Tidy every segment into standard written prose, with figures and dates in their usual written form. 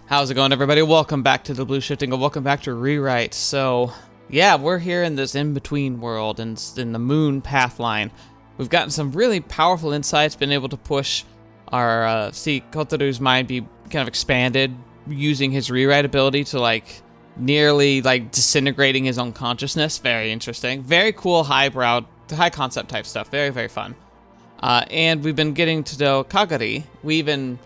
How's it going, everybody? Welcome back to TheBlueShifting, and welcome back to ReWrite. So, yeah, we're here in this in-between world, and in the moon path line. We've gotten some really powerful insights, been able to push our, see Kotarou's mind be kind of expanded, using his ReWrite ability to, nearly, disintegrating his own consciousness. Very interesting. Very cool, high concept type stuff. Very, very fun. And we've been getting to know Kagari. We even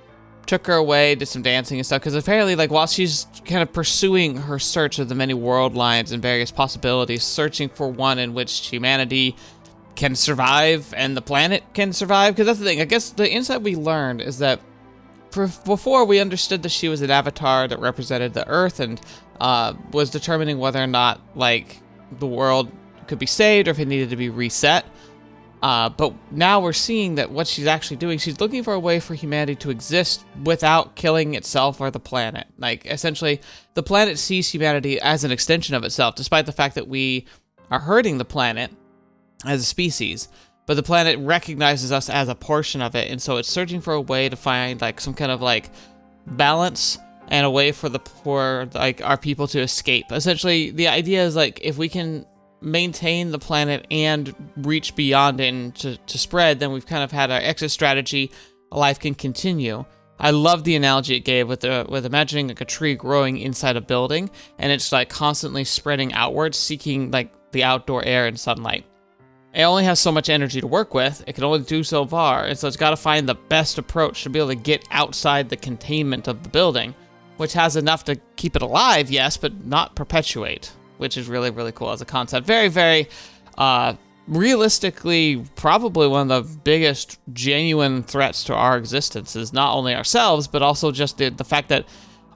took her away, did some dancing and stuff, because apparently, while she's kind of pursuing her search of the many world lines and various possibilities, searching for one in which humanity can survive and the planet can survive, because that's the thing. I guess the insight we learned is that before we understood that she was an avatar that represented the Earth and was determining whether or not, the world could be saved or if it needed to be reset. But now we're seeing that what she's actually doing, she's looking for a way for humanity to exist without killing itself or the planet. Essentially, the planet sees humanity as an extension of itself, despite the fact that we are hurting the planet as a species. But the planet recognizes us as a portion of it, and so it's searching for a way to find, some kind of, balance and a way for our people to escape. Essentially, the idea is, if we can maintain the planet and reach beyond it and to spread, then we've kind of had our exit strategy. Life can continue. I love the analogy it gave with imagining a tree growing inside a building, and it's constantly spreading outwards, seeking the outdoor air and sunlight. It only has so much energy to work with. It can only do so far, and so it's got to find the best approach to be able to get outside the containment of the building, which has enough to keep it alive, yes, but not perpetuate. Which is really, really cool as a concept. Very, very realistically, probably one of the biggest genuine threats to our existence is not only ourselves, but also just the fact that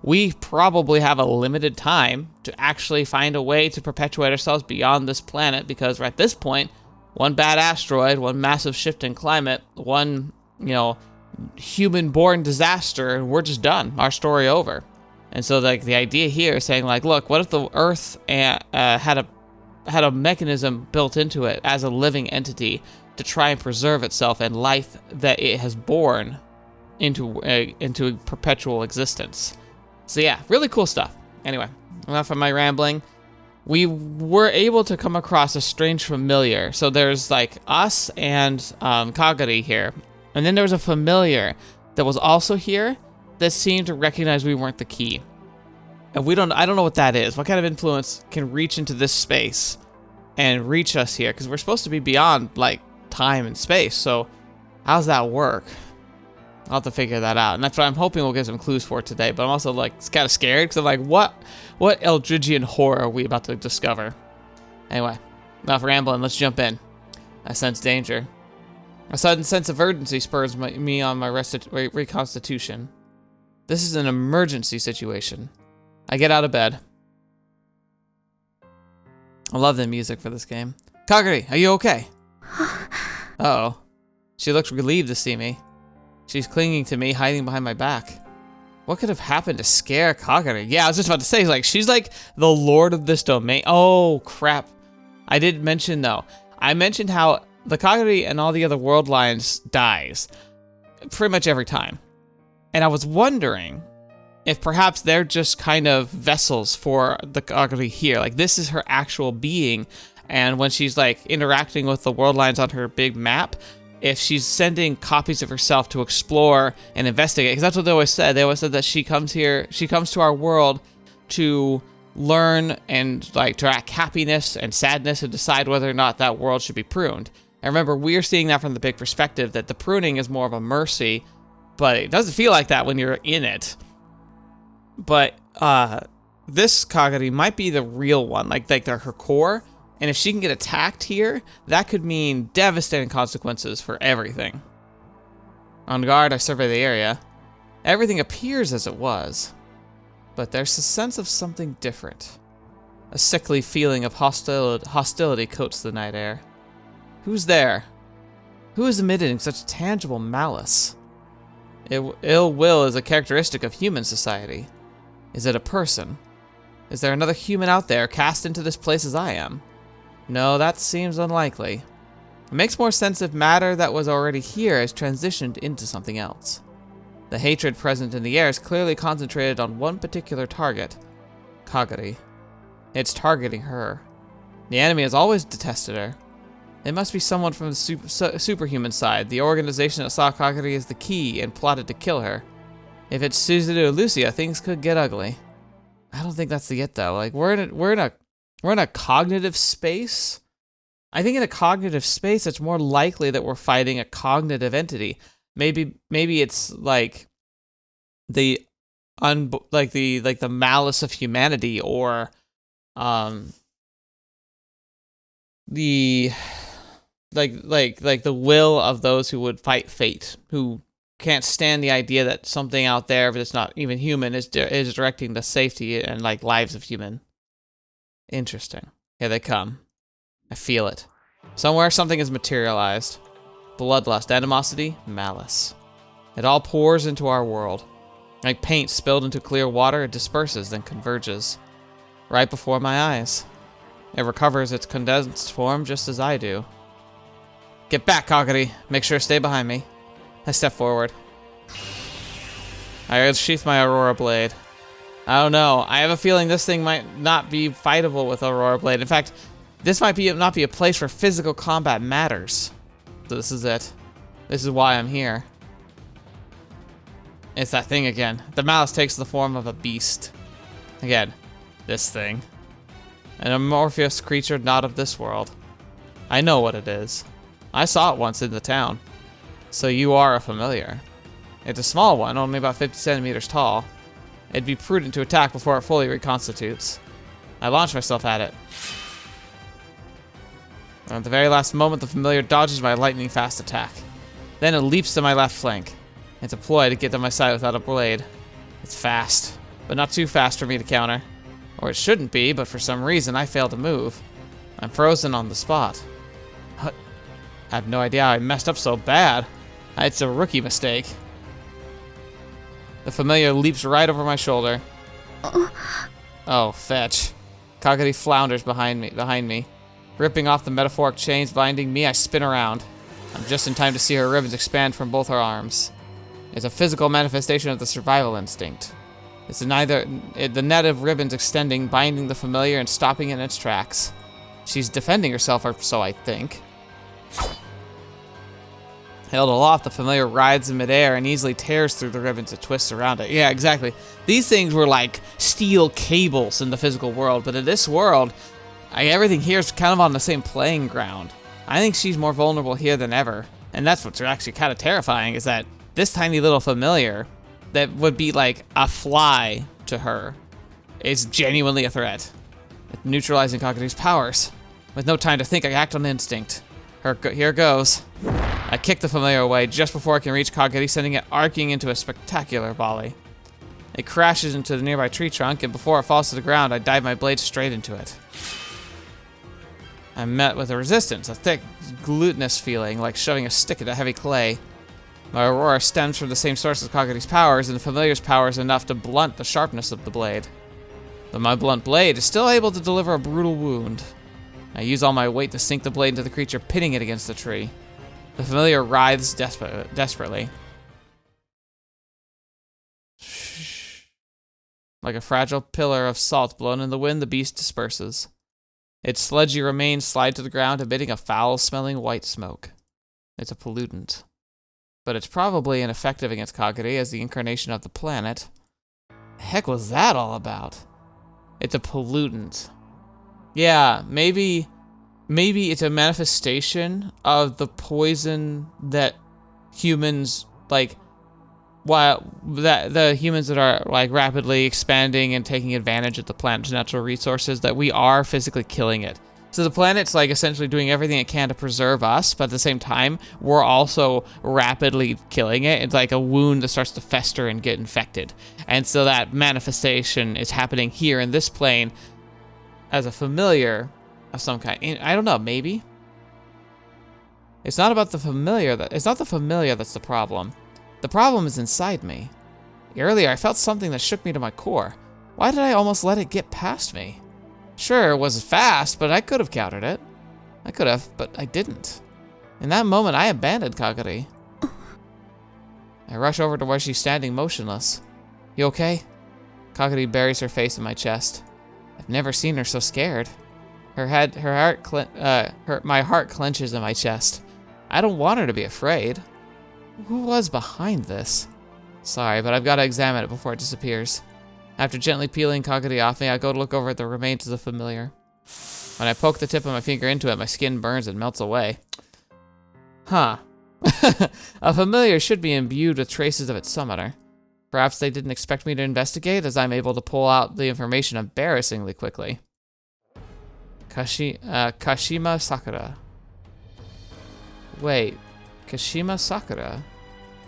we probably have a limited time to actually find a way to perpetuate ourselves beyond this planet, because at this point, one bad asteroid, one massive shift in climate, one, human-born disaster, and we're just done. Our story over. And so, the idea here is saying, look, what if the Earth had a mechanism built into it as a living entity to try and preserve itself and life that it has born into a perpetual existence? So yeah, really cool stuff. Anyway, enough of my rambling. We were able to come across a strange familiar. So there's us and Kagari here, and then there was a familiar that was also here that seemed to recognize we weren't the key. And I don't know what that is. What kind of influence can reach into this space and reach us here? Because we're supposed to be beyond, time and space. So how's that work? I'll have to figure that out. And that's what I'm hoping we'll get some clues for today. But I'm also, kind of scared, because I'm what Eldridgian horror are we about to discover? Anyway, enough rambling. Let's jump in. I sense danger. A sudden sense of urgency spurs me on my reconstitution. This is an emergency situation. I get out of bed. I love the music for this game. Kagari, are you okay? Uh-oh. She looks relieved to see me. She's clinging to me, hiding behind my back. What could have happened to scare Kagari? Yeah, I was just about to say, she's the lord of this domain. Oh, crap. I did mention, though. I mentioned how the Kagari and all the other world lines dies pretty much every time. And I was wondering if perhaps they're just kind of vessels for the Kagari here. This is her actual being. And when she's, interacting with the world lines on her big map, if she's sending copies of herself to explore and investigate, because that's what they always said. They always said that she comes to our world to learn and, track happiness and sadness and decide whether or not that world should be pruned. And remember, we're seeing that from the big perspective that the pruning is more of a mercy, but it doesn't feel like that when you're in it. But this Kagari might be the real one, they're her core. And if she can get attacked here, that could mean devastating consequences for everything. On guard, I survey the area. Everything appears as it was, but there's a sense of something different. A sickly feeling of hostility coats the night air. Who's there? Who is emitting such tangible malice? Ill will is a characteristic of human society. Is it a person? Is there another human out there cast into this place as I am? No, that seems unlikely. It makes more sense if matter that was already here has transitioned into something else. The hatred present in the air is clearly concentrated on one particular target, Kagari. It's targeting her. The enemy has always detested her. It must be someone from the superhuman side, the organization that saw Kagari as the key and plotted to kill her. If it's Suzuki or Lucia, things could get ugly. I don't think that's the it though. Like we're in a cognitive space. I think in a cognitive space, it's more likely that we're fighting a cognitive entity. Maybe it's like the malice of humanity, or the will of those who would fight fate, who can't stand the idea that something out there that's not even human is directing the safety and like lives of human. Interesting. Here they come. I feel it. Somewhere something is materialized. Bloodlust, animosity, malice. It all pours into our world. Like paint spilled into clear water, it disperses, then converges. Right before my eyes. It recovers its condensed form just as I do. Get back, Kagari. Make sure to stay behind me. I step forward. I unsheath my Aurora Blade. I don't know. I have a feeling this thing might not be fightable with Aurora Blade. In fact, this might not be a place where physical combat matters. So this is it. This is why I'm here. It's that thing again. The malice takes the form of a beast. Again, this thing. An amorphous creature not of this world. I know what it is. I saw it once in the town. So you are a familiar. It's a small one, only about 50 centimeters tall. It'd be prudent to attack before it fully reconstitutes. I launch myself at it. At the very last moment, the familiar dodges my lightning-fast attack. Then it leaps to my left flank. It's a ploy to get to my side without a blade. It's fast, but not too fast for me to counter. Or it shouldn't be, but for some reason I fail to move. I'm frozen on the spot. I have no idea how I messed up so bad. It's a rookie mistake. The familiar leaps right over my shoulder. Oh, fetch. Kagari flounders behind me. Ripping off the metaphoric chains binding me, I spin around. I'm just in time to see her ribbons expand from both her arms. It's a physical manifestation of the survival instinct. It's the net of ribbons extending, binding the familiar and stopping it in its tracks. She's defending herself, or so I think. Held aloft, the familiar rides in midair and easily tears through the ribbons that twist around it. Yeah, exactly. These things were like steel cables in the physical world, but in this world, everything here is kind of on the same playing ground. I think she's more vulnerable here than ever. And that's what's actually kind of terrifying, is that this tiny little familiar that would be like a fly to her is genuinely a threat. It's neutralizing Kagari's powers. With no time to think, I act on instinct. Here goes. I kick the familiar away just before I can reach Kagari, sending it arcing into a spectacular volley. It crashes into the nearby tree trunk, and before it falls to the ground, I dive my blade straight into it. I'm met with a resistance, a thick, glutinous feeling, like shoving a stick into heavy clay. My aurora stems from the same source as Kagari's powers, and the familiar's power is enough to blunt the sharpness of the blade. But my blunt blade is still able to deliver a brutal wound. I use all my weight to sink the blade into the creature, pitting it against the tree. The familiar writhes desperately. Like a fragile pillar of salt blown in the wind, the beast disperses. Its sludgy remains slide to the ground, emitting a foul-smelling white smoke. It's a pollutant. But it's probably ineffective against Kagari as the incarnation of the planet. The heck was that all about? It's a pollutant. Yeah, maybe it's a manifestation of the poison that humans, the humans that are like rapidly expanding and taking advantage of the planet's natural resources, that we are physically killing it. So the planet's like essentially doing everything it can to preserve us, but at the same time, we're also rapidly killing it. It's like a wound that starts to fester and get infected. And so that manifestation is happening here in this plane as a familiar of some kind. I don't know, maybe? It's not about the familiar. It's not the familiar that's the problem. The problem is inside me. Earlier, I felt something that shook me to my core. Why did I almost let it get past me? Sure, it was fast, but I could have countered it. I could have, but I didn't. In that moment, I abandoned Kagari. I rush over to where she's standing motionless. You okay? Kagari buries her face in my chest. I've never seen her so scared. My heart clenches in my chest. I don't want her to be afraid. Who was behind this? Sorry, but I've got to examine it before it disappears. After gently peeling Kagari off me, I go to look over at the remains of the familiar. When I poke the tip of my finger into it, my skin burns and melts away. Huh. A familiar should be imbued with traces of its summoner. Perhaps they didn't expect me to investigate, as I'm able to pull out the information embarrassingly quickly. Kashima Sakura. Wait, Kashima Sakura?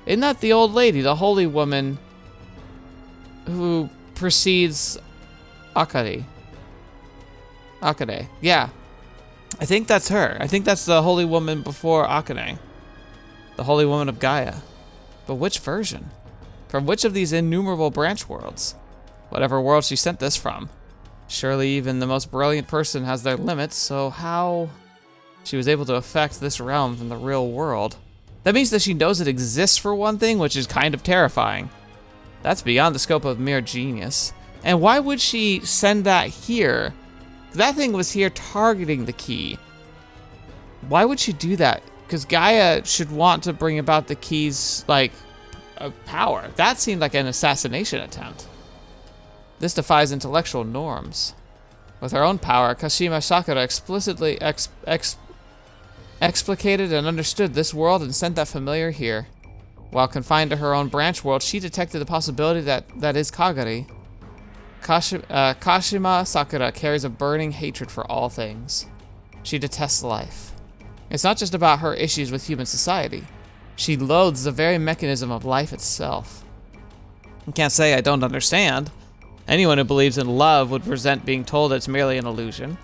Isn't that the old lady, the holy woman who precedes Akari? Akane, yeah. I think that's her. I think that's the holy woman before Akane. The holy woman of Gaia. But which version? From which of these innumerable branch worlds? Whatever world she sent this from. Surely even the most brilliant person has their limits, so how she was able to affect this realm from the real world? That means that she knows it exists for one thing, which is kind of terrifying. That's beyond the scope of mere genius. And why would she send that here? That thing was here targeting the key. Why would she do that? Because Gaia should want to bring about the key's, power. That seemed like an assassination attempt. This defies intellectual norms. With her own power, Kashima Sakura explicitly explicated and understood this world and sent that familiar here. While confined to her own branch world, she detected the possibility that is Kagari. Kashima Sakura carries a burning hatred for all things. She detests life. It's not just about her issues with human society. She loathes the very mechanism of life itself. I can't say I don't understand. Anyone who believes in love would resent being told it's merely an illusion.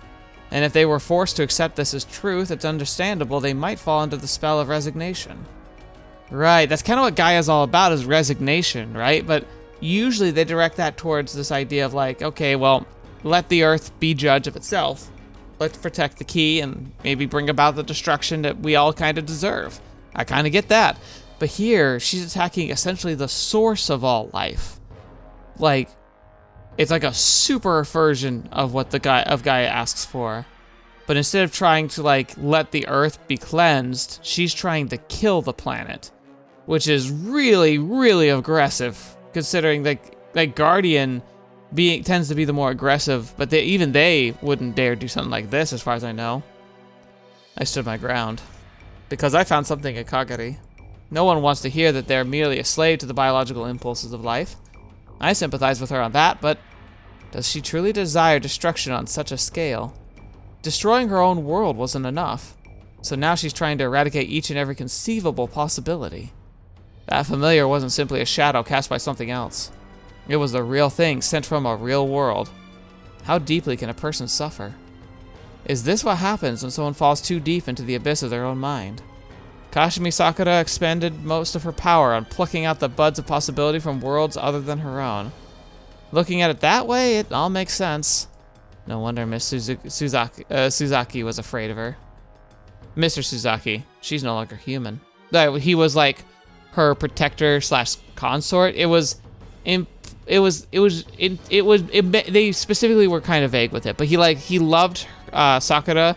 And if they were forced to accept this as truth, it's understandable they might fall under the spell of resignation. Right, that's kind of what Gaia's all about, is resignation, right? But usually they direct that towards this idea of okay, well, let the earth be judge of itself. Let's protect the key and maybe bring about the destruction that we all kind of deserve. I kind of get that. But here, she's attacking essentially the source of all life. It's like a super version of what Gaia asks for. But instead of trying to let the earth be cleansed, she's trying to kill the planet. Which is really, really aggressive, considering that Guardian tends to be the more aggressive, but even they wouldn't dare do something like this, as far as I know. I stood my ground, because I found something in Kagari. No one wants to hear that they're merely a slave to the biological impulses of life. I sympathize with her on that, but does she truly desire destruction on such a scale? Destroying her own world wasn't enough, so now she's trying to eradicate each and every conceivable possibility. That familiar wasn't simply a shadow cast by something else. It was the real thing sent from a real world. How deeply can a person suffer? Is this what happens when someone falls too deep into the abyss of their own mind? Kashima Sakura expended most of her power on plucking out the buds of possibility from worlds other than her own. Looking at it that way, it all makes sense. No wonder Miss Suzaki was afraid of her. Mr. Suzaki, she's no longer human. He was her protector / consort. They specifically were kind of vague with it, but he loved Sakura,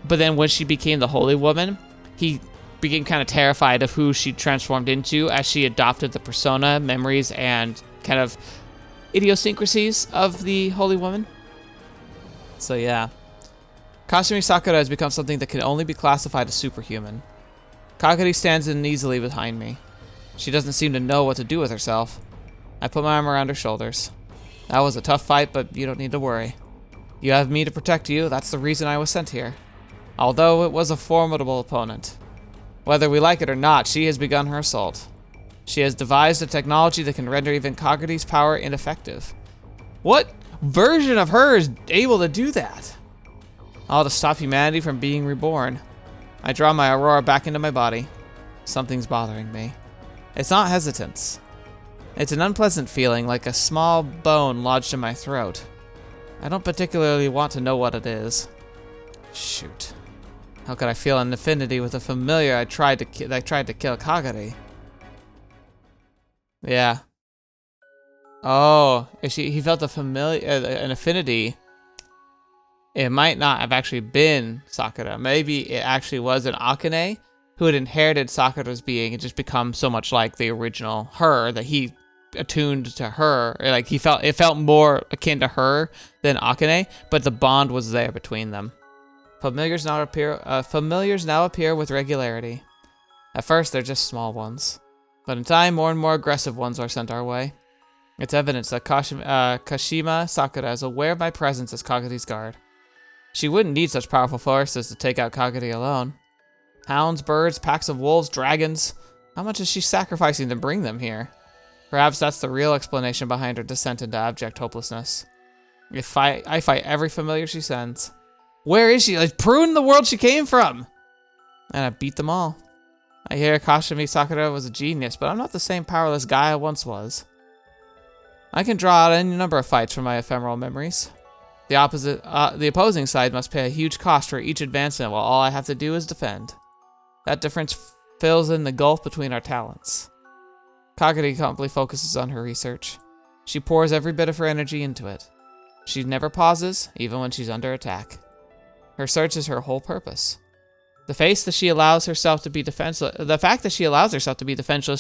but then when she became the holy woman, he became kind of terrified of who she transformed into as she adopted the persona, memories, and kind of idiosyncrasies of the holy woman. So yeah, Kashima Sakura has become something that can only be classified as superhuman. Kagari stands uneasily behind me. She doesn't seem to know what to do with herself. I put my arm around her shoulders. That was a tough fight, but you don't need to worry. You have me to protect you. That's the reason I was sent here. Although it was a formidable opponent. Whether we like it or not, she has begun her assault. She has devised a technology that can render even Kagari's power ineffective. What version of her is able to do that? All to stop humanity from being reborn. I draw my aurora back into my body. Something's bothering me. It's not hesitance. It's an unpleasant feeling, like a small bone lodged in my throat. I don't particularly want to know what it is. Shoot. How could I feel an affinity with a familiar I tried to kill Kagari? Yeah. Oh, if he felt an affinity. It might not have actually been Sakura. Maybe it actually was an Akane who had inherited Sakura's being and just become so much like the original her that he attuned to her. Like it felt more akin to her than Akane, but the bond was there between them. Familiars now appear with regularity. At first, they're just small ones, but in time, more and more aggressive ones are sent our way. It's evidence that Kashima Sakura is aware of my presence as Kagari's guard. She wouldn't need such powerful forces to take out Kagari alone. Hounds, birds, packs of wolves, dragons. How much is she sacrificing to bring them here? Perhaps that's the real explanation behind her descent into abject hopelessness. I fight every familiar she sends. Where is she? Like, prune the world she came from! And I beat them all. I hear Kashima Sakura was a genius, but I'm not the same powerless guy I once was. I can draw out any number of fights from my ephemeral memories. The opposing side must pay a huge cost for each advancement, while all I have to do is defend. That difference fills in the gulf between our talents. Kagari calmly focuses on her research. She pours every bit of her energy into it. She never pauses, even when she's under attack. Her search is her whole purpose. The fact that she allows herself to be defenseless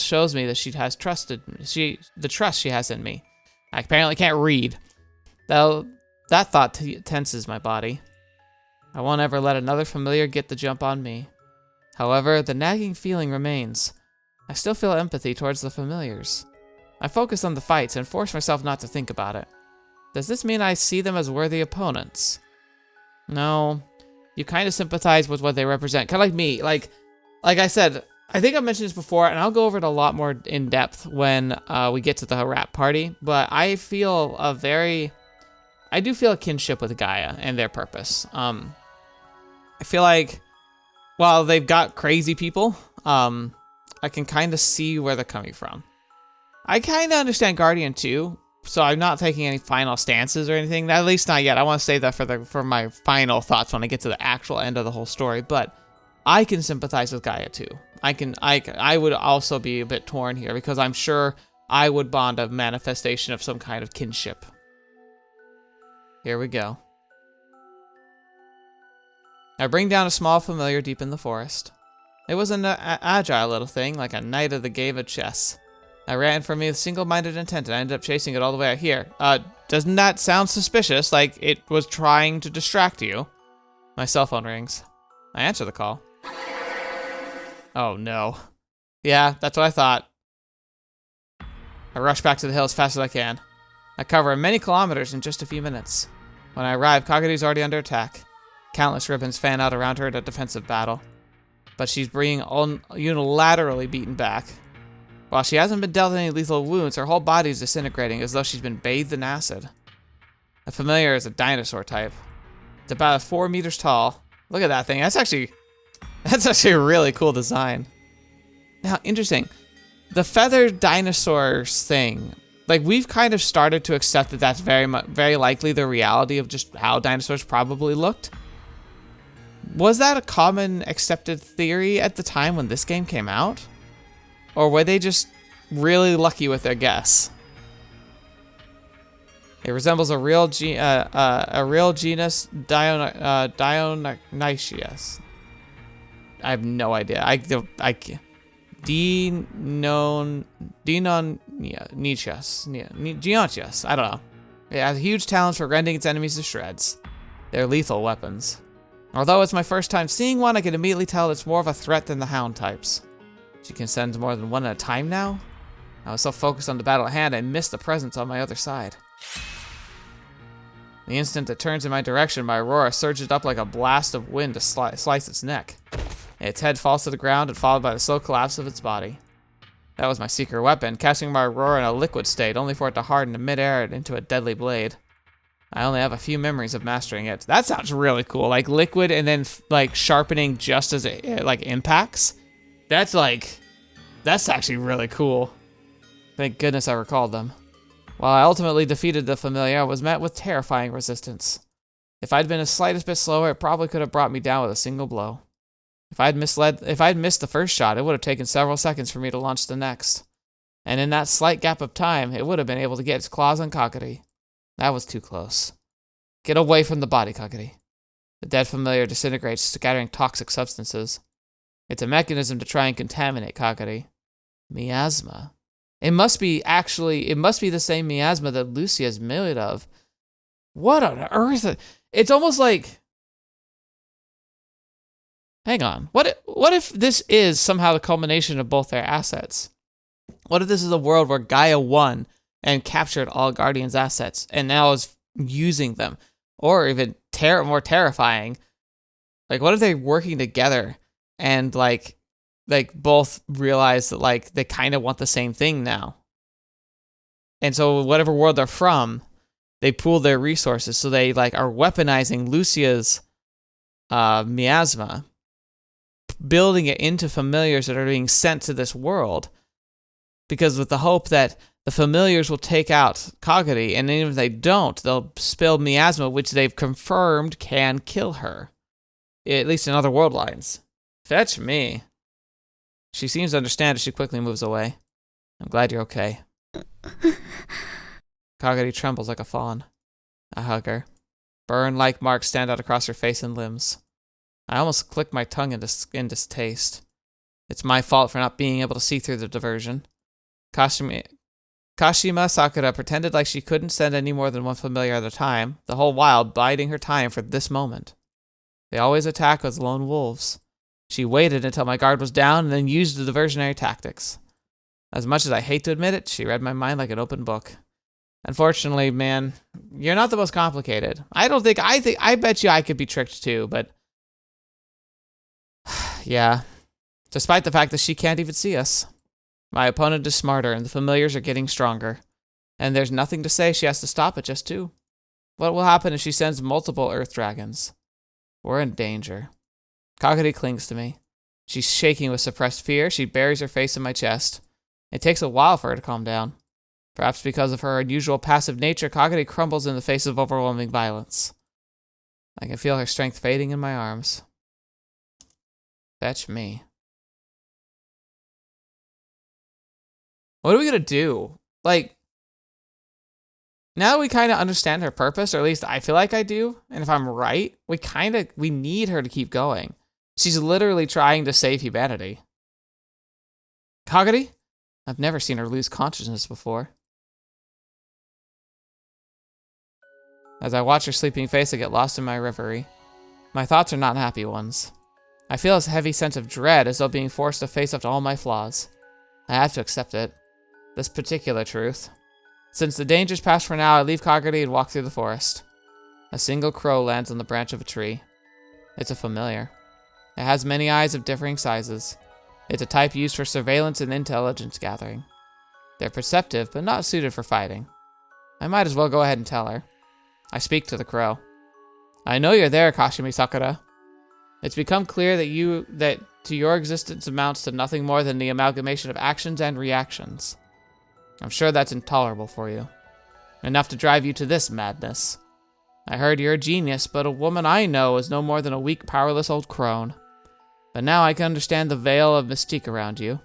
shows me that she has the trust she has in me. I apparently can't read. Though that thought tenses my body. I won't ever let another familiar get the jump on me. However, the nagging feeling remains. I still feel empathy towards the familiars. I focus on the fights and force myself not to think about it. Does this mean I see them as worthy opponents? No. You kind of sympathize with what they represent. Kind of like me. Like I said, I think I've mentioned this before, and I'll go over it a lot more in depth when we get to the rap party, but I feel I do feel a kinship with Gaia and their purpose. I feel like while they've got crazy people, I can kind of see where they're coming from. I kind of understand Guardian too, so I'm not taking any final stances or anything. At least not yet. I want to save that for my final thoughts when I get to the actual end of the whole story. But I can sympathize with Gaia too. I would also be a bit torn here because I'm sure I would bond a manifestation of some kind of kinship. Here we go. I bring down a small familiar deep in the forest. It was an agile little thing, like a knight of the game of chess. I ran for me with single-minded intent, and I ended up chasing it all the way out here. Doesn't that sound suspicious, like it was trying to distract you? My cell phone rings. I answer the call. Oh no. Yeah, that's what I thought. I rush back to the hill as fast as I can. I cover many kilometers in just a few minutes. When I arrive, Kagari's already under attack. Countless ribbons fan out around her in a defensive battle. But she's being unilaterally beaten back. While she hasn't been dealt any lethal wounds, her whole body is disintegrating as though she's been bathed in acid. The familiar is a dinosaur type. It's about 4 meters tall. Look at that thing. That's actually a really cool design. Now, interesting. The feathered dinosaurs thing, like we've kind of started to accept that that's very likely the reality of just how dinosaurs probably looked. Was that a common accepted theory at the time when this game came out? Or were they just really lucky with their guess? It resembles a real genus Dionysius. I have no idea. Dionysius. I don't know. It has huge talents for rending its enemies to shreds. They're lethal weapons. Although it's my first time seeing one, I can immediately tell it's more of a threat than the hound types. She can send more than one at a time now? I was so focused on the battle at hand, I missed the presence on my other side. The instant it turns in my direction, my aurora surges up like a blast of wind to slice its neck. Its head falls to the ground and followed by the slow collapse of its body. That was my secret weapon, casting my aurora in a liquid state, only for it to harden in midair into a deadly blade. I only have a few memories of mastering it. That sounds really cool, like liquid and then like sharpening just as it like impacts. That's actually really cool. Thank goodness I recalled them. While I ultimately defeated the familiar, I was met with terrifying resistance. If I'd been the slightest bit slower, it probably could have brought me down with a single blow. If I'd missed the first shot, it would have taken several seconds for me to launch the next. and in that slight gap of time, it would have been able to get its claws on Kagari. That was too close. Get away from the body, Kagari. The dead familiar disintegrates, scattering toxic substances. It's a mechanism to try and contaminate Kagari. Miasma. It must be the same miasma that Lucia is made of. What on earth? It's almost like... Hang on. What if this is somehow the culmination of both their assets? What if this is a world where Gaia won and captured all Guardians' assets and now is using them? Or even more terrifying, like, what if they're working together and, like both realize that, like, they kind of want the same thing now? And so whatever world they're from, they pool their resources. So they, like, are weaponizing Lucia's miasma, building it into familiars that are being sent to this world, because with the hope that the familiars will take out Kagari, and even if they don't, they'll spill miasma, which they've confirmed can kill her. At least in other world lines. Fetch me. She seems to understand as she quickly moves away. I'm glad you're okay. Kagari trembles like a fawn. I hug her. Burn-like marks stand out across her face and limbs. I almost click my tongue in distaste. It's my fault for not being able to see through the diversion. Kashima Sakura pretended like she couldn't send any more than one familiar at a time, the whole while biding her time for this moment. They always attack as lone wolves. She waited until my guard was down and then used the diversionary tactics. As much as I hate to admit it, she read my mind like an open book. Unfortunately, man, you're not the most complicated. I bet you I could be tricked too, but... yeah. Despite the fact that she can't even see us. My opponent is smarter, and the familiars are getting stronger. And there's nothing to say she has to stop at just 2. What will happen if she sends multiple Earth Dragons? We're in danger. Kagari clings to me. She's shaking with suppressed fear. She buries her face in my chest. It takes a while for her to calm down. Perhaps because of her unusual passive nature, Kagari crumbles in the face of overwhelming violence. I can feel her strength fading in my arms. Fetch me. What are we gonna do? Like, now that we kind of understand her purpose, or at least I feel like I do, and if I'm right, we need her to keep going. She's literally trying to save humanity. Kagari? I've never seen her lose consciousness before. As I watch her sleeping face, I get lost in my reverie. My thoughts are not happy ones. I feel a heavy sense of dread, as though being forced to face up to all my flaws. I have to accept it. This particular truth. Since the danger's past for now, I leave Kagari and walk through the forest. A single crow lands on the branch of a tree. It's a familiar. It has many eyes of differing sizes. It's a type used for surveillance and intelligence gathering. They're perceptive, but not suited for fighting. I might as well go ahead and tell her. I speak to the crow. I know you're there, Kashimi Sakura. It's become clear that to your existence amounts to nothing more than the amalgamation of actions and reactions. I'm sure that's intolerable for you. Enough to drive you to this madness. I heard you're a genius, but a woman I know is no more than a weak, powerless old crone. But now I can understand the veil of mystique around you.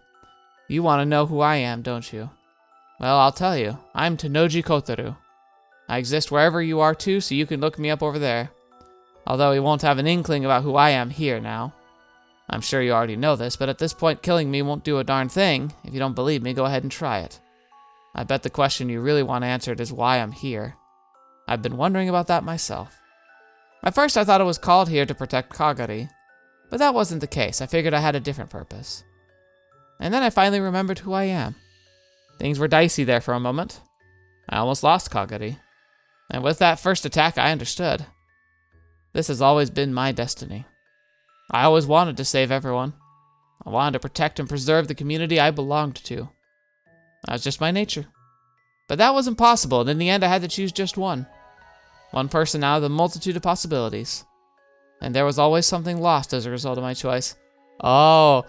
You want to know who I am, don't you? Well, I'll tell you. I'm Tennouji Kotarou. I exist wherever you are too, so you can look me up over there. Although you won't have an inkling about who I am here now. I'm sure you already know this, but at this point killing me won't do a darn thing. If you don't believe me, go ahead and try it. I bet the question you really want answered is why I'm here. I've been wondering about that myself. At first I thought I was called here to protect Kagari, but that wasn't the case. I figured I had a different purpose. And then I finally remembered who I am. Things were dicey there for a moment. I almost lost Kagari. And with that first attack, I understood. This has always been my destiny. I always wanted to save everyone. I wanted to protect and preserve the community I belonged to. That was just my nature. But that wasn't possible, and in the end I had to choose just one. One person out of the multitude of possibilities. And there was always something lost as a result of my choice. Oh,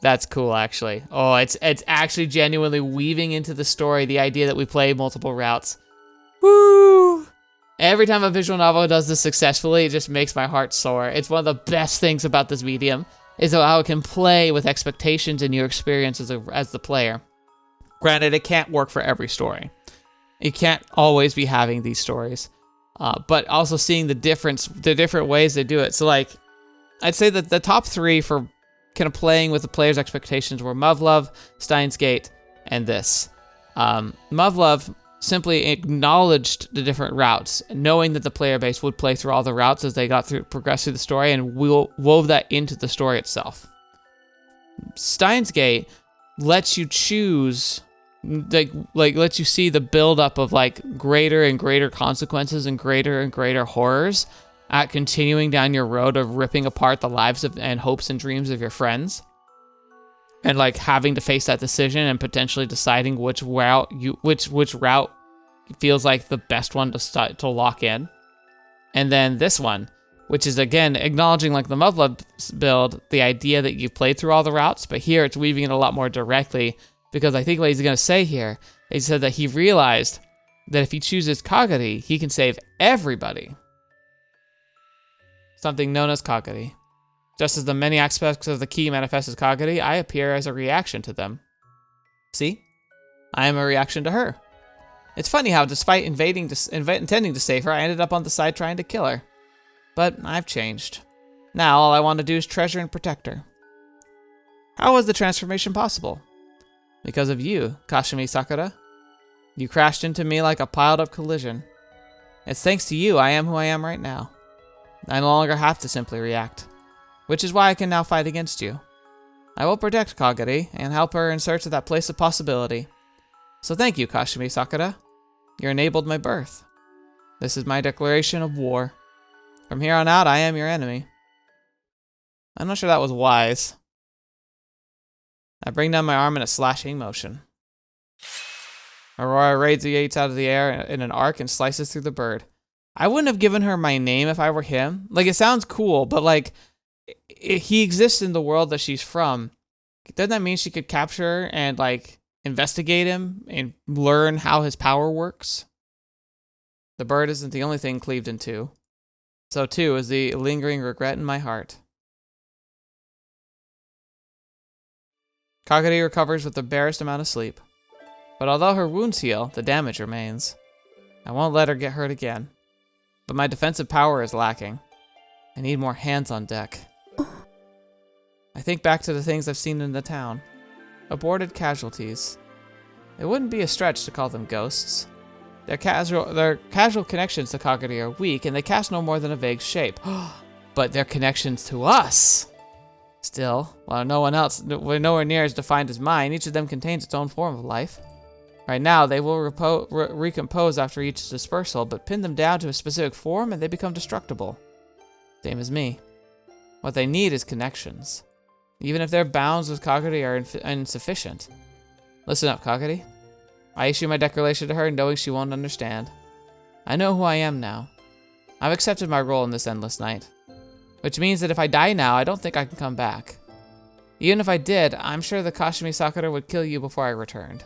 that's cool, actually. Oh, it's actually genuinely weaving into the story the idea that we play multiple routes. Woo! Every time a visual novel does this successfully, it just makes my heart soar. It's one of the best things about this medium, is how it can play with expectations and your experience as the player. Granted, it can't work for every story. You can't always be having these stories. But also seeing the different ways they do it. So like, I'd say that the top 3 for kind of playing with the player's expectations were Muv-Luv, Steins Gate, and this. Muv-Luv simply acknowledged the different routes, knowing that the player base would play through all the routes as they progressed through the story, and wove that into the story itself. Steins Gate lets you choose, like lets you see the buildup of like greater and greater consequences and greater horrors at continuing down your road of ripping apart the lives of and hopes and dreams of your friends, and like having to face that decision and potentially deciding which route feels like the best one to lock in. And then this one, which is again acknowledging like the Muv-Luv build, the idea that you've played through all the routes, but here it's weaving it a lot more directly, because I think what he's going to say here, he said that he realized that if he chooses Kagari, he can save everybody. Something known as Kagari. Just as the many aspects of the key manifest as Kagari, I appear as a reaction to them. See? I am a reaction to her. It's funny how, despite intending to save her, I ended up on the side trying to kill her. But I've changed. Now all I want to do is treasure and protect her. How was the transformation possible? Because of you, Kashimi Sakura. You crashed into me like a piled-up collision. It's thanks to you I am who I am right now. I no longer have to simply react, which is why I can now fight against you. I will protect Kagari and help her in search of that place of possibility. So thank you, Kashimi Sakura. You enabled my birth. This is my declaration of war. From here on out, I am your enemy. I'm not sure that was wise. I bring down my arm in a slashing motion. Aurora radiates out of the air in an arc and slices through the bird. I wouldn't have given her my name if I were him. Like, it sounds cool, but like, he exists in the world that she's from. Doesn't that mean she could capture and like investigate him and learn how his power works? The bird isn't the only thing cleaved in two. So too is the lingering regret in my heart. Kagari recovers with the barest amount of sleep. But although her wounds heal, the damage remains. I won't let her get hurt again. But my defensive power is lacking. I need more hands on deck. I think back to the things I've seen in the town. Aborted casualties. It wouldn't be a stretch to call them ghosts. Their casual connections to Kagari are weak, and they cast no more than a vague shape. But their connections to us! Still, while we're nowhere near as defined as mine, each of them contains its own form of life. Right now, they will recompose after each dispersal, but pin them down to a specific form and they become destructible. Same as me. What they need is connections. Even if their bounds with Kagari are insufficient. Listen up, Kagari. I issue my declaration to her knowing she won't understand. I know who I am now. I've accepted my role in this endless night. Which means that if I die now, I don't think I can come back. Even if I did, I'm sure the Kashimi Sakura would kill you before I returned.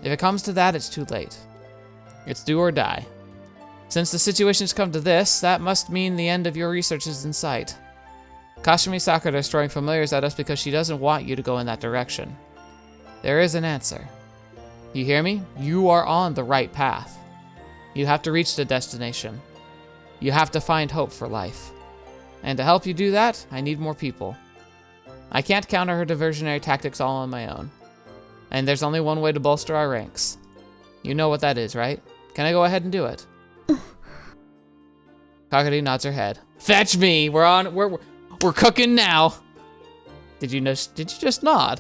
If it comes to that, it's too late. It's do or die. Since the situation's come to this, that must mean the end of your research is in sight. Kashimi Sakura is throwing familiars at us because she doesn't want you to go in that direction. There is an answer. You hear me? You are on the right path. You have to reach the destination. You have to find hope for life. And to help you do that, I need more people. I can't counter her diversionary tactics all on my own. And there's only one way to bolster our ranks. You know what that is, right? Can I go ahead and do it? Kagari nods her head. Fetch me! We're cooking now! Did you just nod?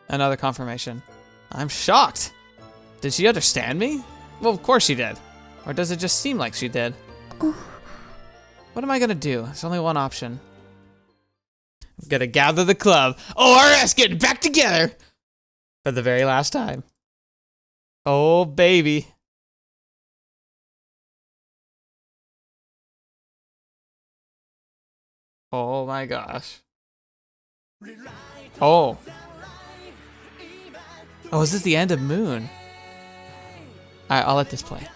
Another confirmation. I'm shocked. Did she understand me? Well, of course she did. Or does it just seem like she did? What am I gonna do? There's only one option. I'm gonna gather the club. ORS getting back together! For the very last time. Oh, baby. Oh my gosh. Oh. Oh, is this the end of Moon? Alright, I'll let this play.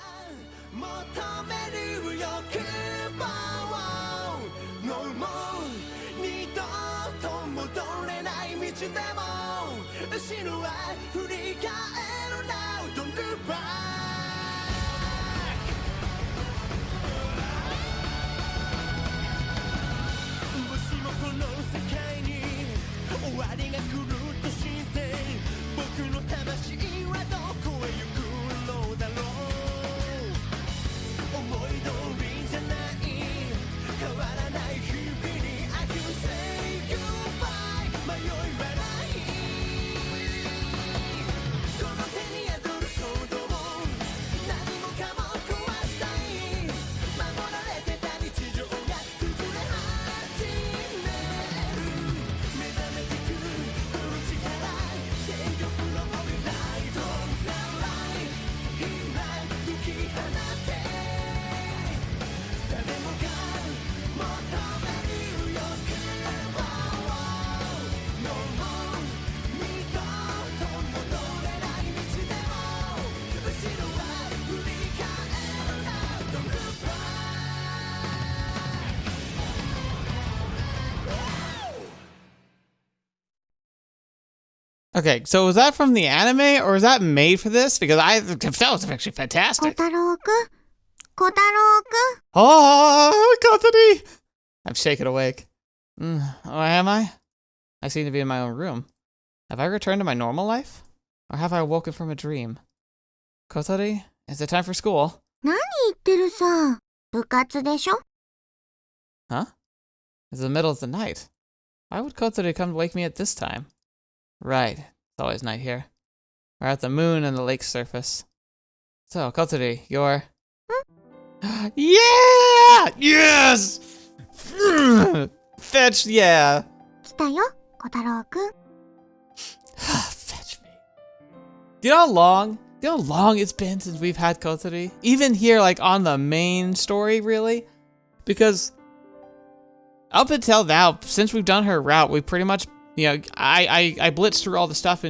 死ぬは Okay, so was that from the anime, or was that made for this? Because that was actually fantastic. Kotarou-kun? Kotarou-kun? Oh, Kotori! I'm shaken awake. Oh, am I? I seem to be in my own room. Have I returned to my normal life? Or have I awoken from a dream? Kotori, is it time for school? 何言ってるさ。部活でしょ? Huh? It's the middle of the night. Why would Kotori come wake me at this time? Right, it's always night here. We're at the moon and the lake surface. So, Kotori, you're... Yeah! Yes! Fetch, yeah! 来たよ、Kotarou-kun. Fetch me. Do you know how long it's been since we've had Kotori? Even here, like, on the main story, really? Because up until now, since we've done her route, we pretty much, you know, I blitzed through all the stuff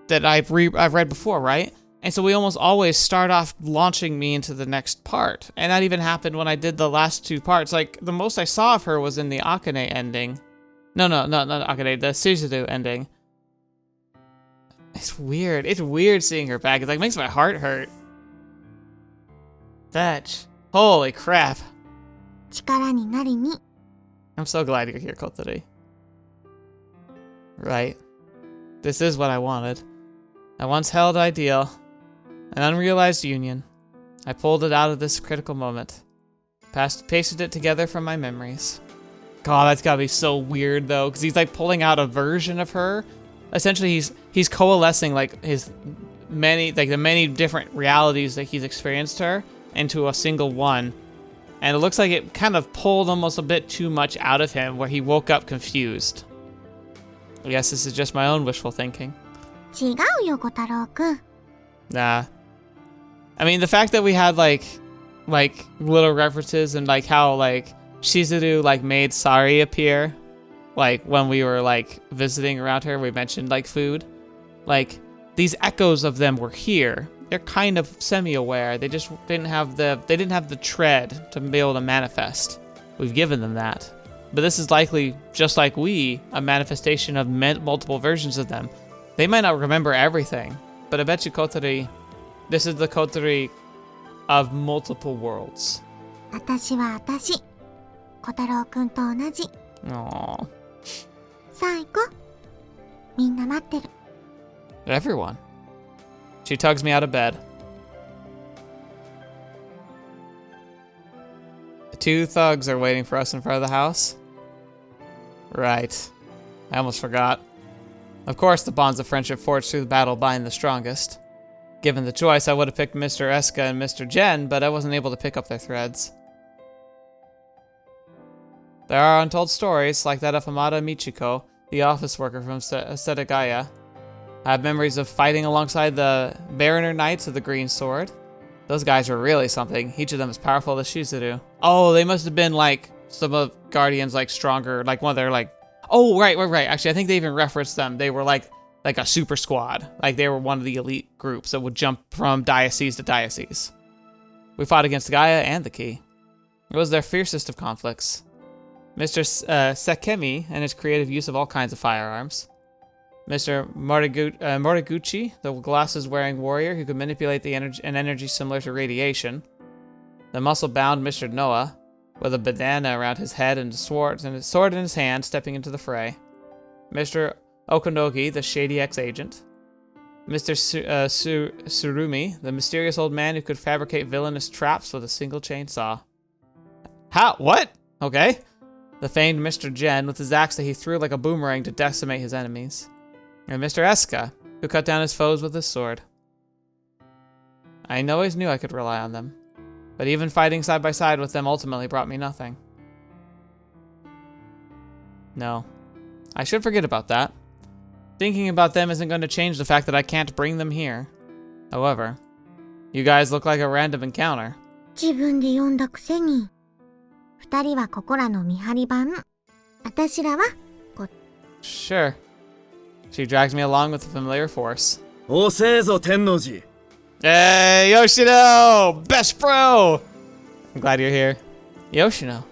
that I've read before, right? And so we almost always start off launching me into the next part. And that even happened when I did the last two parts. Like, the most I saw of her was in the Akane ending. No, not Akane, the Suzudu ending. It's weird. It's weird seeing her back. It like makes my heart hurt. Fetch. Holy crap. 力になりに. I'm so glad you're here, Kotori. Right. This is what I wanted. I once held ideal. An unrealized union. I pulled it out of this critical moment. Pasted it together from my memories. God, that's gotta be so weird though, because he's like pulling out a version of her. Essentially, he's coalescing like the many different realities that he's experienced her into a single one. And it looks like it kind of pulled almost a bit too much out of him, where he woke up confused. I guess this is just my own wishful thinking. 違うよ、Kotarou-kun. Nah. I mean, the fact that we had like little references and like how like Shizuru like made Sari appear, like when we were like visiting around her, we mentioned like food. Like these echoes of them were here. They're kind of semi-aware. They just didn't have the tread to be able to manifest. We've given them that. But this is likely, just like we, a manifestation of multiple versions of them. They might not remember everything, but I bet you Kotori, this is the Kotori of multiple worlds. 私は私。Kotarou-kun と同じ。Aww. さあ行こう。みんな待ってる。Everyone. She tugs me out of bed. The two thugs are waiting for us in front of the house. Right. I almost forgot. Of course, the bonds of friendship forged through the battle bind the strongest. Given the choice, I would have picked Mr. Eska and Mr. Gen, but I wasn't able to pick up their threads. There are untold stories, like that of Hamada Michiko, the office worker from Setagaya. I have memories of fighting alongside the Mariner Knights of the Green Sword. Those guys were really something, each of them as powerful as Shizuru. Oh, they must have been like some of Guardians like stronger, like one of their like... Oh, right. Actually, I think they even referenced them. They were like a super squad. Like they were one of the elite groups that would jump from diocese to diocese. We fought against Gaia and the Key. It was their fiercest of conflicts. Mr. Sekemi and his creative use of all kinds of firearms. Mr. Moriguchi, the glasses-wearing warrior who could manipulate an energy similar to radiation. The muscle-bound Mr. Noah, with a bandana around his head and a sword in his hand, stepping into the fray. Mr. Okonogi, the shady ex-agent. Mr. Surumi, the mysterious old man who could fabricate villainous traps with a single chainsaw. How? What? Okay. The famed Mr. Jen, with his axe that he threw like a boomerang to decimate his enemies. And Mr. Eska, who cut down his foes with his sword. I always knew I could rely on them, but even fighting side by side with them ultimately brought me nothing. No. I should forget about that. Thinking about them isn't going to change the fact that I can't bring them here. However, you guys look like a random encounter. 自分で読んだくせに。二人はここらの見張り番。私らはこ。Sure. She drags me along with a familiar force. 遅えぞ、天王寺。 Hey, Yoshino! Best bro! I'm glad you're here. Yoshino.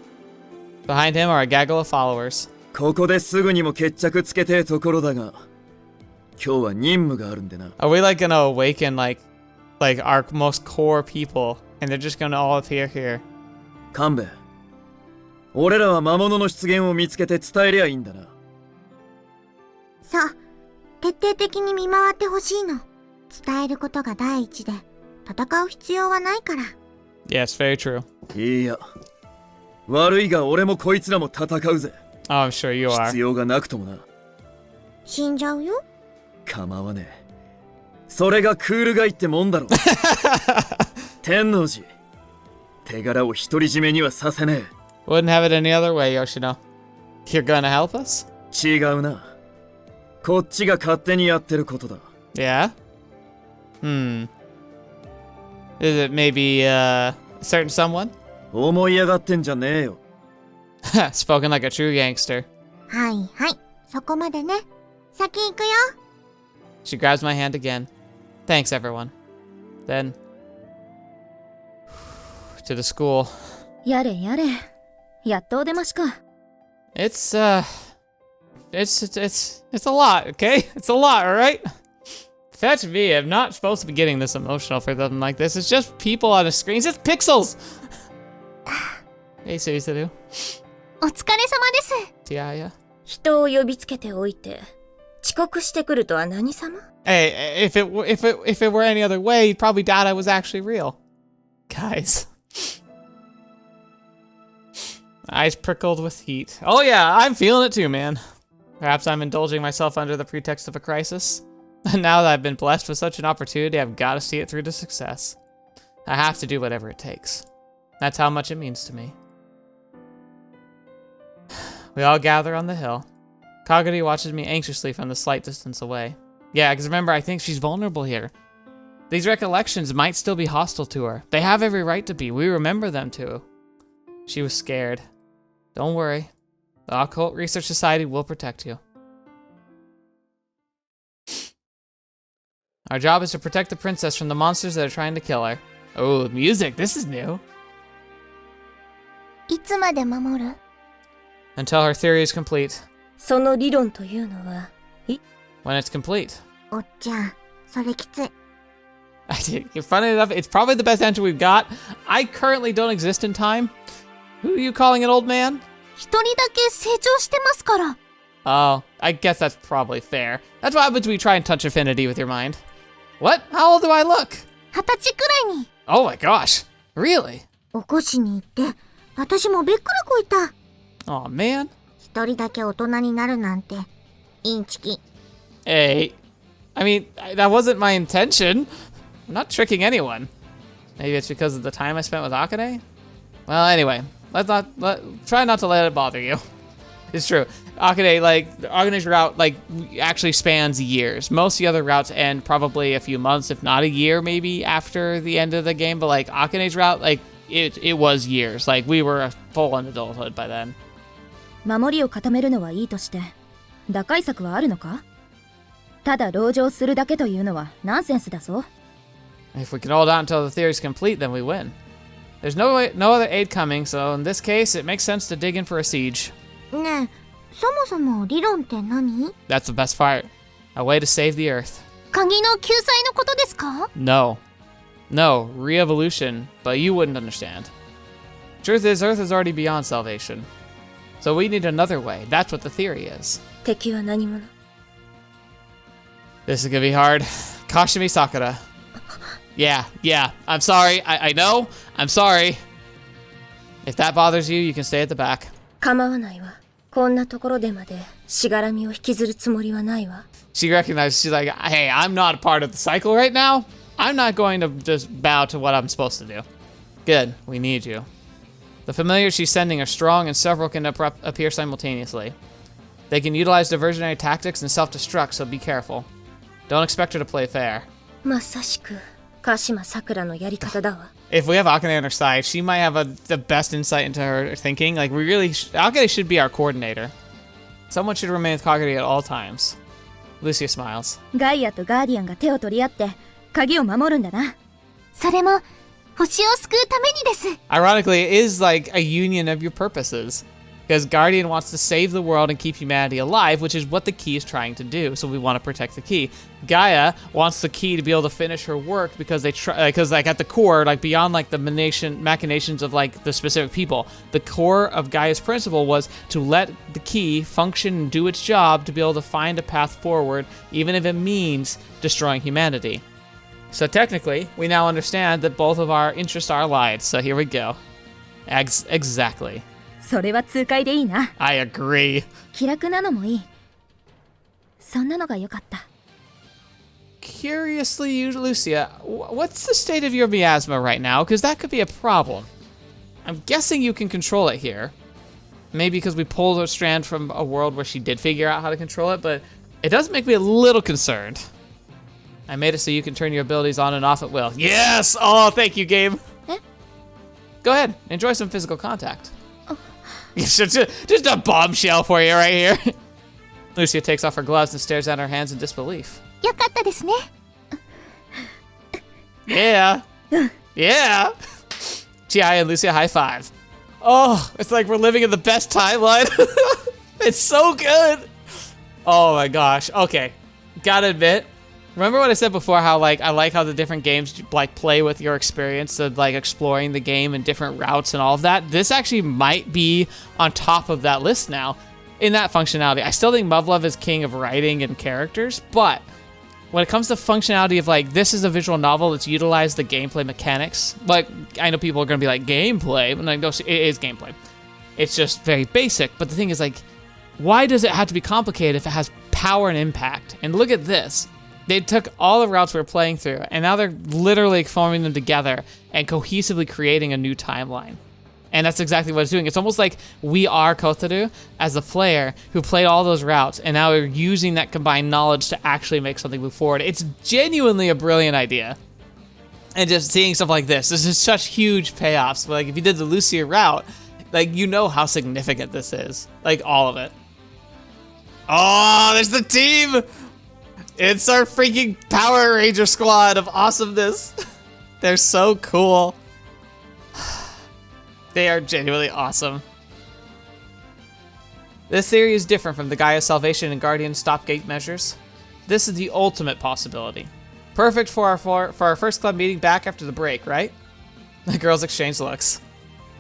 Behind him are a gaggle of followers. ここですぐにも決着つけてえところだが、今日は任務があるんでな。Are we like gonna awaken like our most core people, and they're just gonna all appear here? 勘弁。俺らは魔物の出現を見つけて伝えりゃいいんだな。そう。徹底的に見回ってほしいの。伝えることが第一で、戦う必要はないから。Yes, very true. いや、悪いが俺もこいつらも戦うぜ。Oh, I'm sure you are. 必要がなくともな。死んじゃうよ。構わねえ。それがクールガイってもんだろ。天王寺。手柄を独り占めにはさせねえ。Wouldn't have it any other way, Yoshino. You're gonna help us? 違うな。こっちが勝手にやってることだ。Yeah? Is it maybe, a certain someone? 思い上がってんじゃねえよ。Spoken like a true gangster. はいはい。そこまでね。先行くよ。She grabs my hand again. Thanks, everyone. Then, to the school. やれやれ。やっとお出ましか。It's a lot, okay? It's a lot, alright? Fetch me, I'm not supposed to be getting this emotional for something like this. It's just people on a screen. It's just pixels! Hey, Suisaru. お疲れ様です。Tiaya. 人を呼びつけておいて、遅刻してくるとは何様？ Hey, if it were any other way, you'd probably doubt I was actually real. Guys. Eyes prickled with heat. Oh yeah, I'm feeling it too, man. Perhaps I'm indulging myself under the pretext of a crisis. And now that I've been blessed with such an opportunity, I've got to see it through to success. I have to do whatever it takes. That's how much it means to me. We all gather on the hill. Kagari watches me anxiously from the slight distance away. Yeah, because remember, I think she's vulnerable here. These recollections might still be hostile to her. They have every right to be. We remember them too. She was scared. Don't worry. The Occult Research Society will protect you. Our job is to protect the princess from the monsters that are trying to kill her. Oh, music. This is new. いつまで守る？ Until her theory is complete. その理論というのは、When it's complete. おっちゃん、それきつい。Funny enough, it's probably the best answer we've got. I currently don't exist in time. Who are you calling an old man? 一人だけ成長してますから。Oh, I guess that's probably fair. That's what happens when you try and touch affinity with your mind. What? How old do I look? 20歳くらいに。Oh my gosh. Really? 起こしに行って、私もびっくりこいた。Oh man. 一人だけ大人になるなんて、インチキ。Hey. I mean, that wasn't my intention. I'm not tricking anyone. Maybe it's because of the time I spent with Akane? Well, anyway, try not to let it bother you. It's true. Akane's route, actually spans years. Most of the other routes end probably a few months, if not a year, maybe, after the end of the game. But, Akane's route, it was years. We were full in adulthood by then. 守りを固めるのはいいとして、打開策はあるのか？ただ籠城するだけというのはナンセンスだぞ。If we can hold out until the theory's complete, then we win. There's no other aid coming, so in this case, it makes sense to dig in for a siege. ねえ、そもそも理論って何？ That's the best part. A way to save the Earth. 鍵の救済のことですか？ No. No, re-evolution, but you wouldn't understand. Truth is, Earth is already beyond salvation. So we need another way. That's what the theory is. 敵は何者？ This is gonna be hard. Kashimi Sakura. Yeah. I'm sorry. I know. I'm sorry. If that bothers you, you can stay at the back. 構わないわ。こんなところでまでしがらみを引きずるつもりはないわ。 She recognizes, she's like, hey, I'm not a part of the cycle right now. I'm not going to just bow to what I'm supposed to do. Good. We need you. The familiars she's sending are strong and several can appear simultaneously. They can utilize diversionary tactics and self-destruct, so be careful. Don't expect her to play fair. まさしく鹿島さくらのやり方だわ。 If we have Akane on her side, she might have the best insight into her thinking. Like, we really... Akane should be our coordinator. Someone should remain with Kagari at all times. Lucia smiles. ガイアとガーディアンが手を取り合って鍵を守るんだな。それも星を救うためにです。 Ironically, it is like a union of your purposes. Because Guardian wants to save the world and keep humanity alive, which is what the key is trying to do. So we want to protect the key. Gaia wants the key to be able to finish her work because like at the core, like beyond like the machinations of like the specific people, the core of Gaia's principle was to let the key function and do its job to be able to find a path forward, even if it means destroying humanity. So technically, we now understand that both of our interests are allied. So here we go. Exactly. それは痛快でいいな。 I agree. 気楽なのもいい。そんなのが良かった。 Curiously, Lucia, what's the state of your miasma right now? Because that could be a problem. I'm guessing you can control it here. Maybe because we pulled a strand from a world where she did figure out how to control it, but it does make me a little concerned. I made it so you can turn your abilities on and off at will. Yes! Oh, thank you, game. Go ahead, enjoy some physical contact. Just a bombshell for you right here. Lucia takes off her gloves and stares at her hands in disbelief. よかったですね。 Yeah. Yeah. Chihaya and Lucia high five. Oh, it's like we're living in the best timeline. It's so good. Oh my gosh. Okay. Gotta admit, remember what I said before, how like I like how the different games like play with your experience of like exploring the game and different routes and all of that? This actually might be on top of that list now in that functionality. I still think Muv-Luv is king of writing and characters, but when it comes to functionality of like, this is a visual novel that's utilized the gameplay mechanics. Like, I know people are gonna be like, gameplay, but like, no, it is gameplay. It's just very basic, but the thing is like, why does it have to be complicated if it has power and impact? And look at this. They took all the routes we were playing through, and now they're literally forming them together and cohesively creating a new timeline. And that's exactly what it's doing. It's almost like we are Kotarou as a player who played all those routes, and now we're using that combined knowledge to actually make something move forward. It's genuinely a brilliant idea. And just seeing stuff like this is such huge payoffs. Like, if you did the Lucia route, like, you know how significant this is. Like, all of it. Oh, there's the team! It's our freaking Power Ranger squad of awesomeness. They're so cool. They are genuinely awesome. This theory is different from the Gaia Salvation and Guardian stopgate measures. This is the ultimate possibility. Perfect for our first club meeting back after the break, right? The girls exchange looks.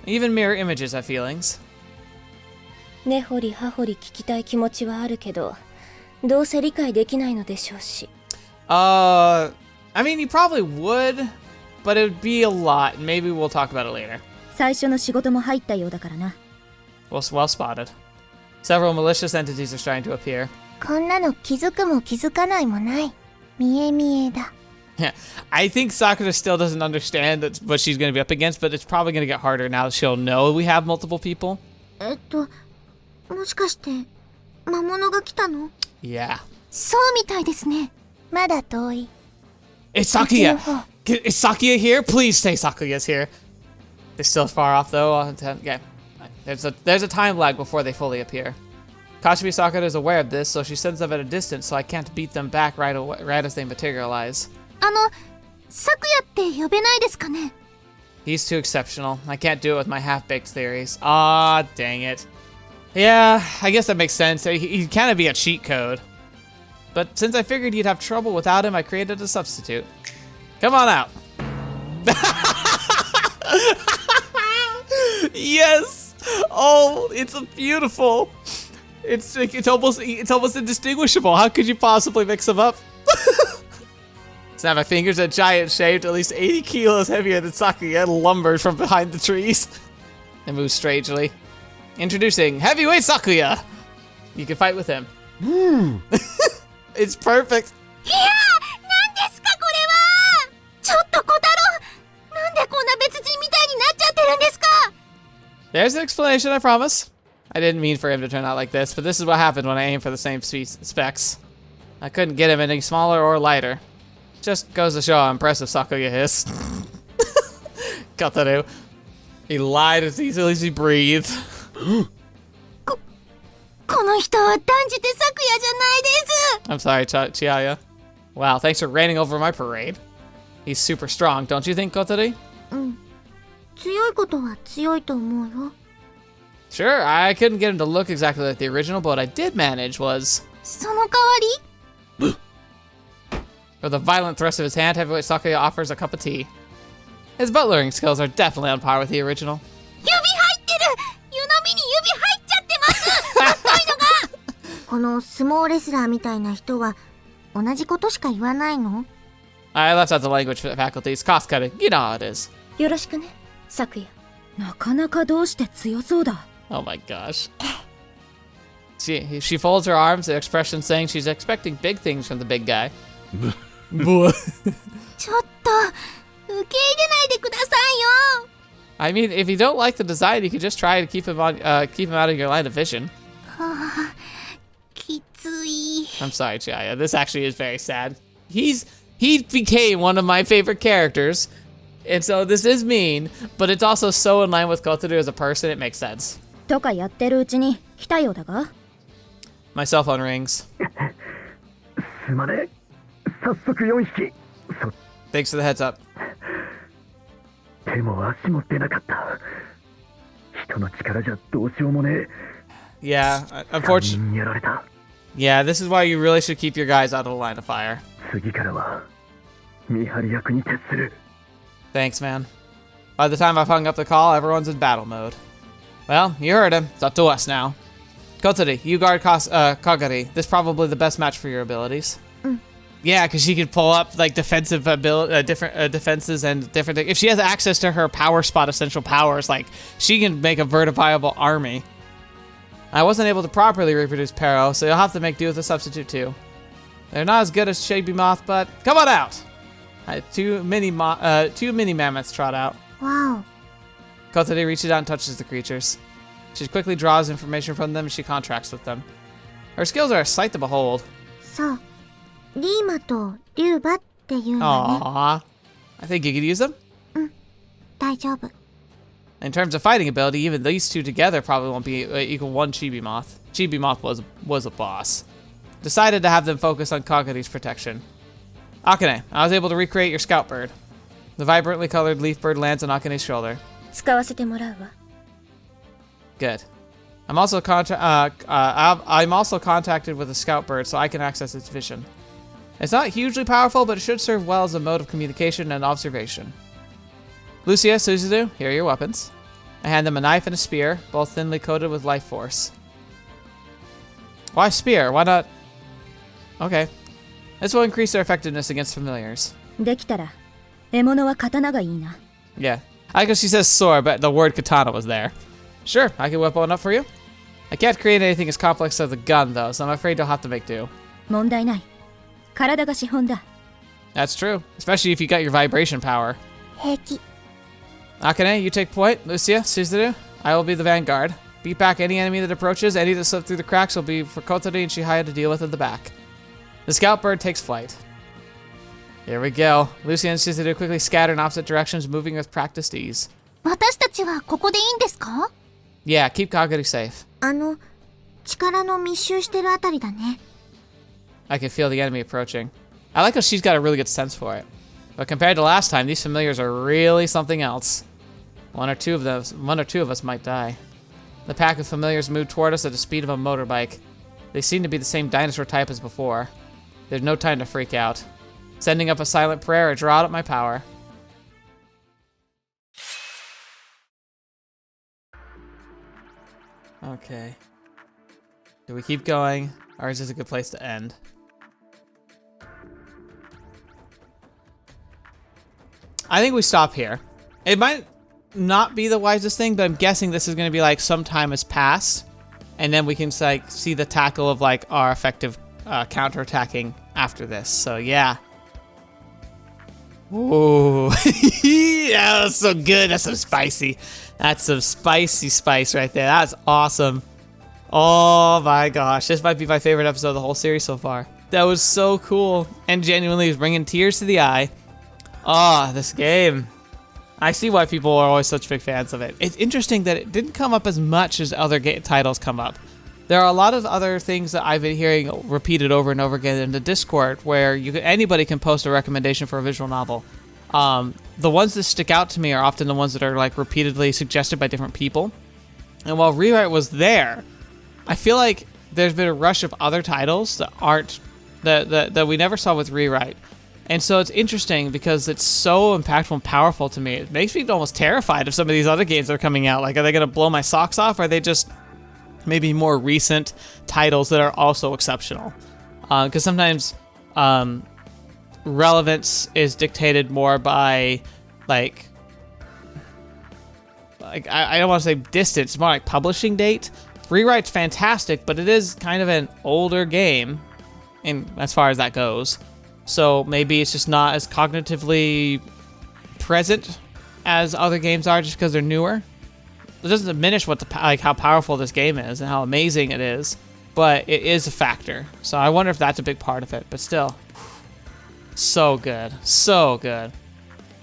Even mirror images have feelings. 根掘り葉掘り聞きたい気持ちはあるけど、どうせ理解できないのでしょうし。I mean, you probably would, but it would be a lot. Maybe we'll talk about it later. 最初の仕事も入ったようだからな。Well spotted. Several malicious entities are starting to appear. こんなの気づくも気づかないもない。見え見えだ。Yeah, I think Sakura still doesn't understand that's what she's going to be up against, but it's probably going to get harder now that she'll know we have multiple people. もしかして魔物が来たの？ Yeah. そうみたいですね。まだ遠い。 It's Sakuya! Is Sakuya here? Please say Sakuya's here. They're still far off though. Okay. There's a time lag before they fully appear. Kashimi Sakura is aware of this, so she sends them at a distance so I can't beat them back right as they materialize. サクヤって呼べないですかね？ He's too exceptional. I can't do it with my half-baked theories. Ah, dang it. Yeah, I guess that makes sense. He kind of be a cheat code. but since I figured you'd have trouble without him, I created a substitute. Come on out. Yes! Oh, it's beautiful. It's almost indistinguishable. How could you possibly mix them up? Snap my fingers, a giant shaped, at least 80 kilos heavier than Sakuya, lumbers from behind the trees. It moves strangely. Introducing heavyweight Sakuya. You can fight with him. It's perfect. いや何ですかこれはちょっと小太郎なんでこんな別人みたいになっちゃってるんですか There's an explanation, I promise. I didn't mean for him to turn out like this, but this is what happened when I aimed for the same specs. I couldn't get him any smaller or lighter. Just goes to show how impressive Sakuya is. Kotarou. He lied as easily as he breathed. この人は断じて咲夜じゃないです I'm sorry, Chiaya. Wow, thanks for reigning over my parade. He's super strong, don't you think, Kotarou? 強いことは強いと思うよ Sure, I couldn't get him to look exactly like the original, but what I did manage was... その代わり With a violent thrust of his hand, heavyweight Sakuya offers a cup of tea. His butlering skills are definitely on par with the original. 指入ってる湯飲みに指入っちゃってます太いのがこの相撲レスラーみたいな人は同じことしか言わないの I left out the language faculties, cost cutting, you know how it is. よろしくね咲夜。なかなかどうして強そうだ。 Oh my gosh. She folds her arms, an expression saying she's expecting big things from the big guy. ちょっと受け入れないでくださいよ I mean, if you don't like the design, you could just try to keep him out of your line of vision. きつい I'm sorry, Chaya. This actually is very sad. He became one of my favorite characters, and so this is mean, but it's also so in line with Kotarou as a person, it makes sense. とかやってるうちに来たようだが。 My cell phone rings. すまねえ早速4匹 Thanks for the heads up. 手も足も出なかった人の力じゃどうしようもねえ Yeah, unfortunately. 3人やられた Yeah, this is why you really should keep your guys out of the line of fire. 次からは見張り役に徹する Thanks, man. By the time I've hung up the call, everyone's in battle mode. Well, you heard him. It's up to us now. Kotori, you guard Kagari. This is probably the best match for your abilities. Yeah, because she could pull up like defensive different defenses and different things. If she has access to her power spot essential powers, like she can make a viable army. I wasn't able to properly reproduce Pero, so you'll have to make do with a substitute too. They're not as good as Shaby Moth, but come on out. Two mini mammoths trot out. Wow. Kotori reaches out and touches the creatures. She quickly draws information from them and she contracts with them. Her skills are a sight to behold. そうリーマとリュウバっていうんだね Aww. I think you could use them. 大丈夫 In terms of fighting ability, even these two together probably won't be equal one Chibi Moth. Chibi Moth was a boss. Decided to have them focus on Kagari's protection. Akane, I was able to recreate your scout bird. The vibrantly colored leaf bird lands on Akane's shoulder. 使わせてもらうわ。 Good. I'm also contacted with a scout bird so I can access its vision. It's not hugely powerful, but it should serve well as a mode of communication and observation. Lucia, Suzudu, here are your weapons. I hand them a knife and a spear, both thinly coated with life force. Why spear? Why not? Okay. This will increase their effectiveness against familiars. できたら獲物は刀がいいな。 Yeah. I guess she says sword, but the word katana was there. Sure, I can whip one up for you. I can't create anything as complex as the gun, though, so I'm afraid you'll have to make do. 問題ない。体が資本だ。 That's true, especially if you got your vibration power. 平気 Akane, you take point. Lucia, Suzudu, I will be the vanguard. Beat back any enemy that approaches. Any that slip through the cracks will be for Kotori and Shihaya to deal with at the back. The scout bird takes flight. Here we go. Lucia and Suzudu quickly scatter in opposite directions, moving with practiced ease. 私たちはここでいいんですか Yeah, keep Kagari safe. 力の密集してるあたりだね I can feel the enemy approaching. I like how she's got a really good sense for it. But compared to last time, these familiars are really something else. One or two of us might die. The pack of familiars moved toward us at the speed of a motorbike. They seem to be the same dinosaur type as before. There's no time to freak out. Sending up a silent prayer, I draw out my power. Okay. Do we keep going, or is this a good place to end? I think we stop here. It might not be the wisest thing, but I'm guessing this is going to be like some time has passed, and then we can like see the tackle of like our effective counterattacking after this. So yeah. Ooh, yeah, that's so good. That's some spicy. That's some spicy spice right there. That's awesome. Oh my gosh, this might be my favorite episode of the whole series so far. That was so cool, and genuinely was bringing tears to the eye. Oh, this game. I see why people are always such big fans of it. It's interesting that it didn't come up as much as other titles come up. There are a lot of other things that I've been hearing repeated over and over again in the Discord where anybody can post a recommendation for a visual novel. The ones that stick out to me are often the ones that are like repeatedly suggested by different people. And while ReWrite was there, I feel like there's been a rush of other titles that aren't that we never saw with ReWrite. And so it's interesting because it's so impactful and powerful to me. It makes me almost terrified of some of these other games that are coming out. Like, are they going to blow my socks off? Or are they just maybe more recent titles that are also exceptional? Because sometimes relevance is dictated more by, like I don't want to say distance, it's more like publishing date. ReWrite's fantastic, but it is kind of an older game, and as far as that goes. So maybe it's just not as cognitively present as other games are just because they're newer. It doesn't diminish how powerful this game is and how amazing it is, but it is a factor. So I wonder if that's a big part of it, but still, so good, so good.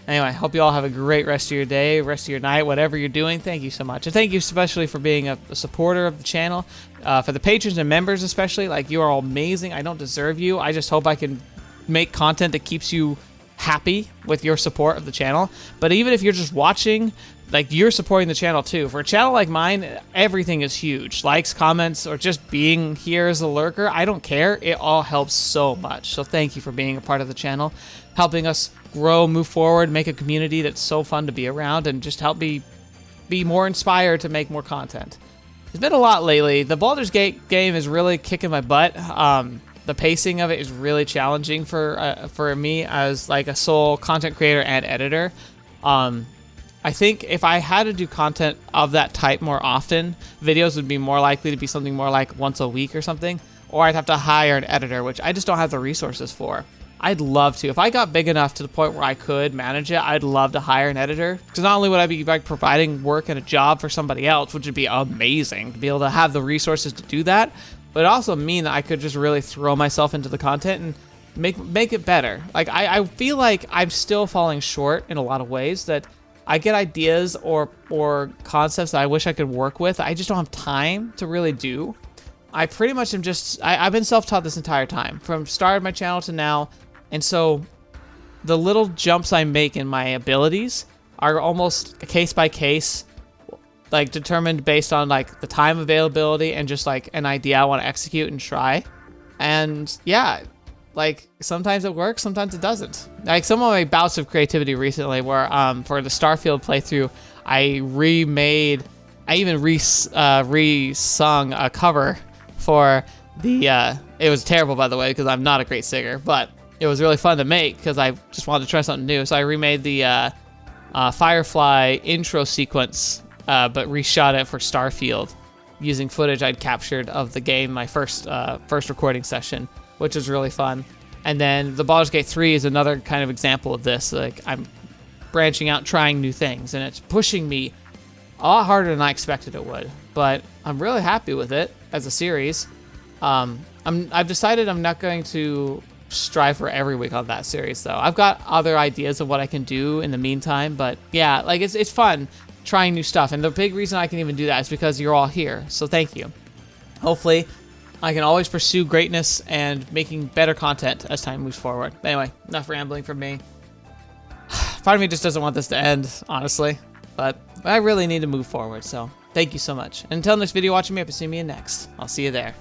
Anyway, hope you all have a great rest of your day, rest of your night, whatever you're doing. Thank you so much. And thank you especially for being a supporter of the channel. For the patrons and members especially, like, you are all amazing. I don't deserve you. I just hope I can make content that keeps you happy with your support of the channel. But even if you're just watching, like, you're supporting the channel too. For a channel like mine, everything is huge. Likes, comments, or just being here as a lurker, I don't care. It all helps so much. So thank you for being a part of the channel, helping us grow, move forward, make a community that's so fun to be around, and just help me be more inspired to make more content. There's been a lot lately. The Baldur's Gate game is really kicking my butt. The pacing of it is really challenging for me as like a sole content creator and editor. I think if I had to do content of that type more often, videos would be more likely to be something more like once a week or something, or I'd have to hire an editor, which I just don't have the resources for. I'd love to. If I got big enough to the point where I could manage it, I'd love to hire an editor, because not only would I be like providing work and a job for somebody else, which would be amazing to be able to have the resources to do that, but it also mean that I could just really throw myself into the content and make it better. Like, I feel like I'm still falling short in a lot of ways, that I get ideas or concepts that I wish I could work with. I just don't have time to really do. I pretty much am just, I've been self-taught this entire time, from start of my channel to now, and so the little jumps I make in my abilities are almost case by case, like determined based on like the time availability and just like an idea I want to execute and try. And yeah, like sometimes it works, sometimes it doesn't. Like some of my bouts of creativity recently were for the Starfield playthrough, I even re-sung a cover for the, it was terrible by the way, because I'm not a great singer, but it was really fun to make because I just wanted to try something new. So I remade the Firefly intro sequence, but reshot it for Starfield using footage I'd captured of the game, my first recording session, which was really fun. And then the Baldur's Gate 3 is another kind of example of this. Like, I'm branching out, trying new things, and it's pushing me a lot harder than I expected it would. But I'm really happy with it as a series. I've decided I'm not going to strive for every week on that series, though. I've got other ideas of what I can do in the meantime, but yeah, like it's fun trying new stuff, and the big reason I can even do that is because you're all here, so thank you. Hopefully I can always pursue greatness and making better content as time moves forward. But anyway, enough rambling from me. Part of me just doesn't want this to end, honestly, but I really need to move forward, so thank you so much. And until next video, watching me up and see me in next. I'll see you there.